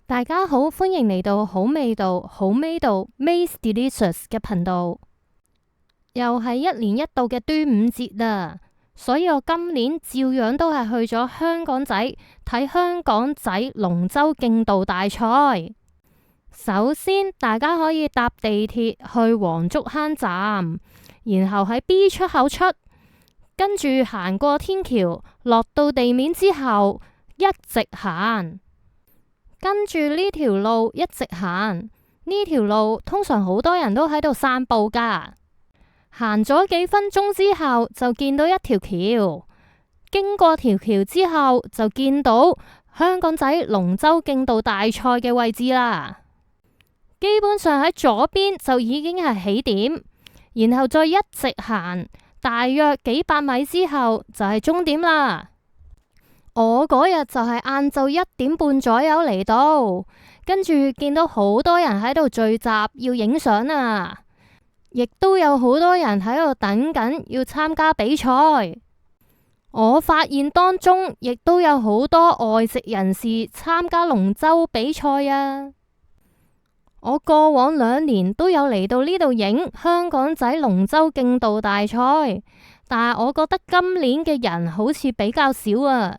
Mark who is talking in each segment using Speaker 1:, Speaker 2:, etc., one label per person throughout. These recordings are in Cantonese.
Speaker 1: 大家好，歡迎嚟到好味道好味道 Maze Delicious 嘅頻道。又係一年一度嘅端午節啦，所以我今年照樣都係去咗香港仔睇香港仔龍舟競渡大賽。首先，大家可以搭地鐵去黃竹坑站，然後喺 B 出口出，跟住行過天橋，落到地面之後一直行。跟住呢條路一直行，呢條路通常好多人都喺度散步噶。行咗幾分鐘之後，就見到一條橋。經過條橋之後，就見到香港仔龍舟競渡大賽嘅位置啦。基本上喺左邊就已經係起點，然後再一直行，大約幾百米之後就係終點啦。我嗰日就係晏晝1點半左右嚟到，跟住見到好多人喺度聚集要影相啊，亦都有好多人喺度等緊要參加比賽。我發現當中亦都有好多外籍人士參加龍舟比賽啊。我過往2年都有嚟到呢度影香港仔龍舟競渡大賽，但係我覺得今年嘅人好似比較少啊。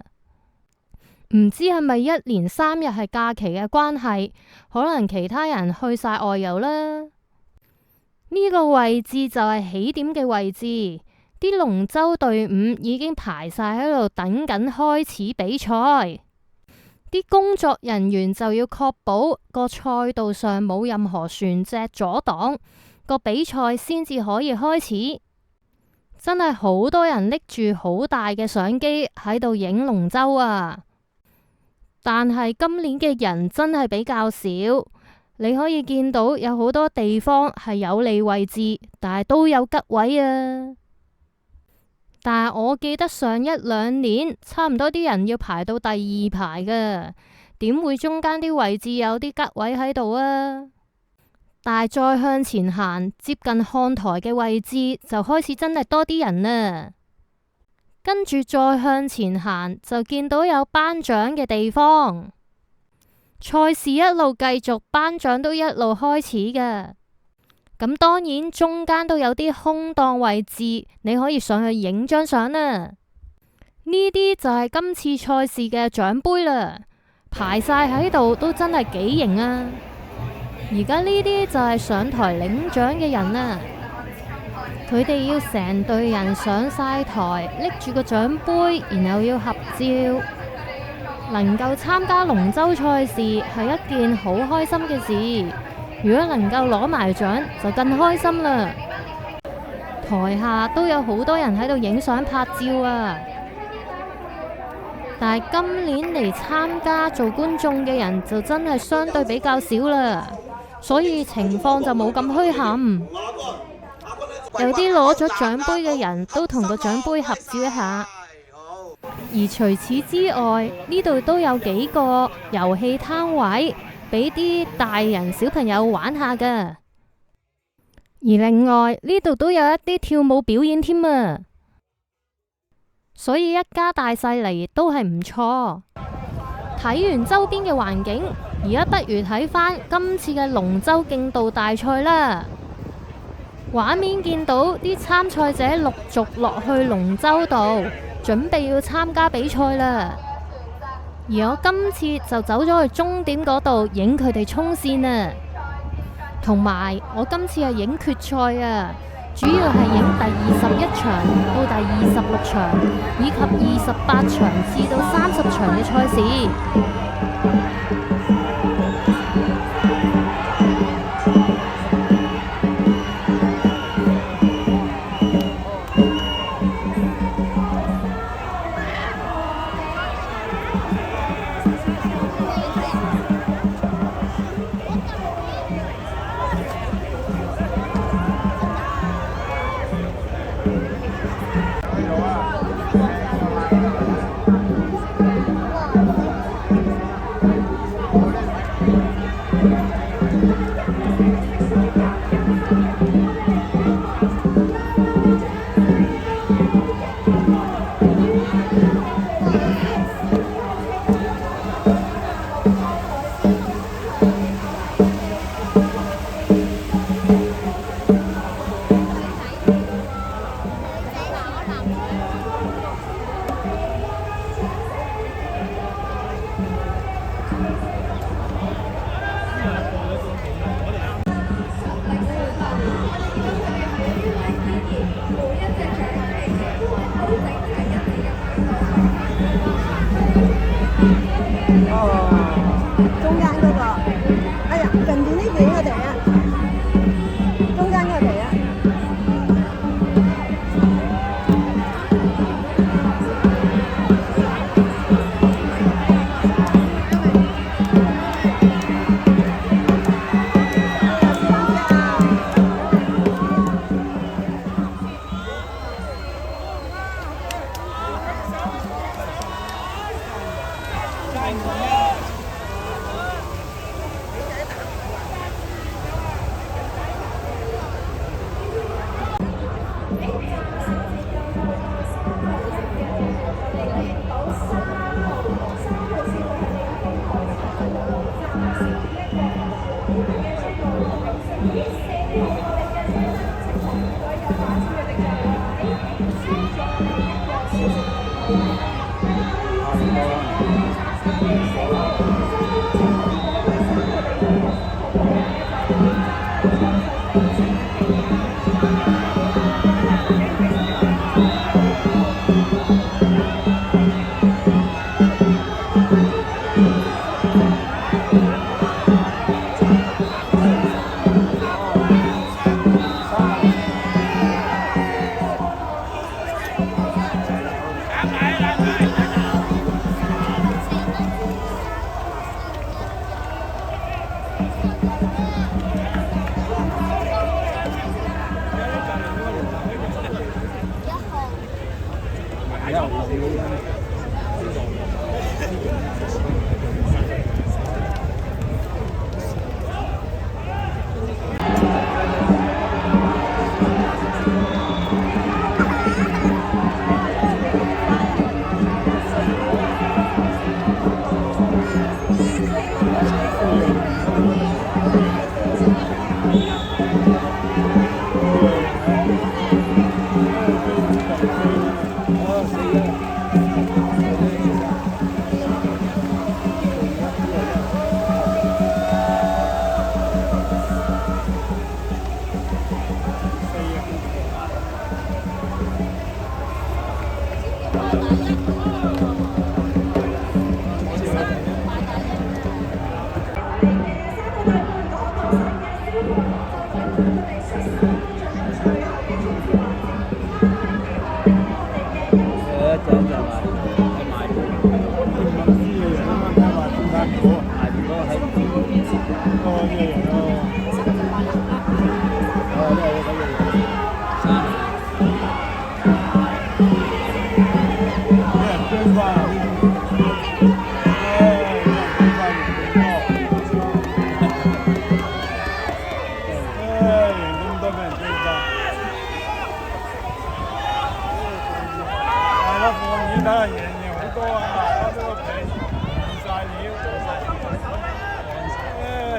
Speaker 1: 唔知係咪1連3日係假期嘅關係，可能其他人去晒外遊啦。呢個位置就係起點嘅位置，啲龍舟隊伍已經排晒喺度等緊開始比賽。啲工作人員就要確保個賽道上冇任何船隻阻擋，個比賽先至可以開始。真係好多人拎住好大嘅相機喺度影龍舟啊！但係今年嘅人真係比較少，你可以見到有好多地方係有利位置，但係都有吉位啊。但係我記得上1-2年差唔多啲人要排到第2排㗎，點會中間啲位置有啲吉位喺度啊？但係再向前行，接近看台嘅位置就開始真係多啲人啦。跟住再向前行，就見到有頒獎嘅地方。賽事一路繼續，頒獎都一路開始嘅。咁當然中間都有啲空檔位置，你可以上去影張相啦。呢啲就係今次賽事嘅獎盃啦，排晒喺度都真係幾型啊！而家呢啲就係上台領獎嘅人啦。佢哋要成隊人上晒台，拎住個獎盃，然後要合照。能夠參加龍舟賽事係一件好開心嘅事，如果能夠攞埋獎就更開心啦。台下都有好多人喺度影相拍照啊，但係今年嚟參加做觀眾嘅人就真係相對比較少啦，所以情況就冇咁墟冚。有啲攞咗獎盃嘅人都同個獎盃合照一下，而除此之外，呢度都有幾個遊戲攤位俾啲大人小朋友玩下㗎。而另外呢度都有一啲跳舞表演添啊，所以一家大細嚟都係唔錯。睇完周邊嘅環境，而家不如睇返今次嘅龍舟競渡大賽啦。畫面見到啲參賽者陸續落去龍舟度，準備要參加比賽啦。而我今次就走咗去終點嗰度影佢哋衝線啊，同埋我今次係影決賽啊，主要係影第21場到第26場，以及28場至到30場嘅賽事。
Speaker 2: 中間嗰個，哎呀，近住呢邊嗰條啊，中間嗰條啊。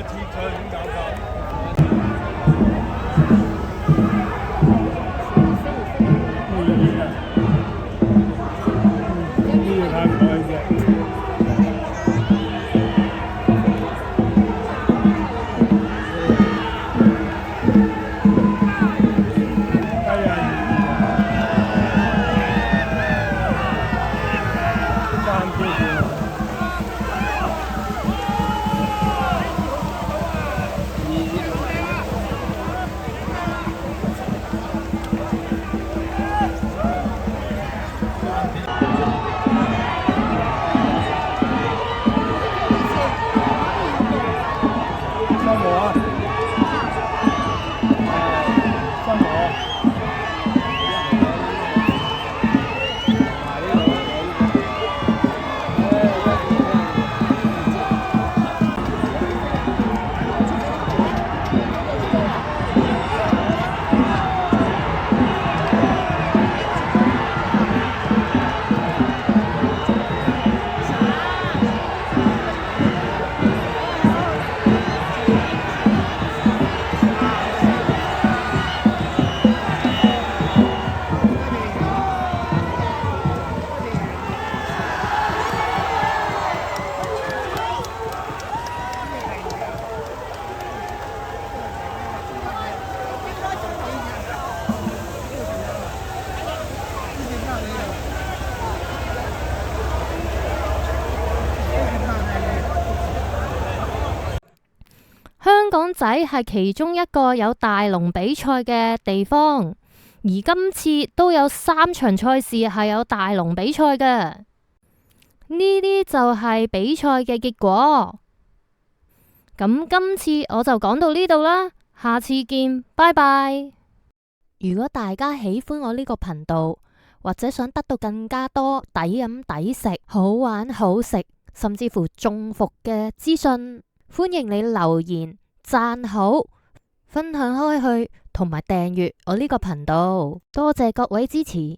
Speaker 3: 貼上點搞法？
Speaker 1: 香港仔係其中一個有大龍比賽嘅地方，而今次都有3場賽事係有大龍比賽嘅。呢啲就係比賽嘅結果。咁今次我就講到呢度啦，下次見，拜拜。如果大家喜歡我呢個頻道，或者想得到更加多抵飲抵食、好玩好食，甚至乎中伏嘅資訊，歡迎你留言、讚好、分享開去，同埋訂閱我呢個頻道。多謝各位支持。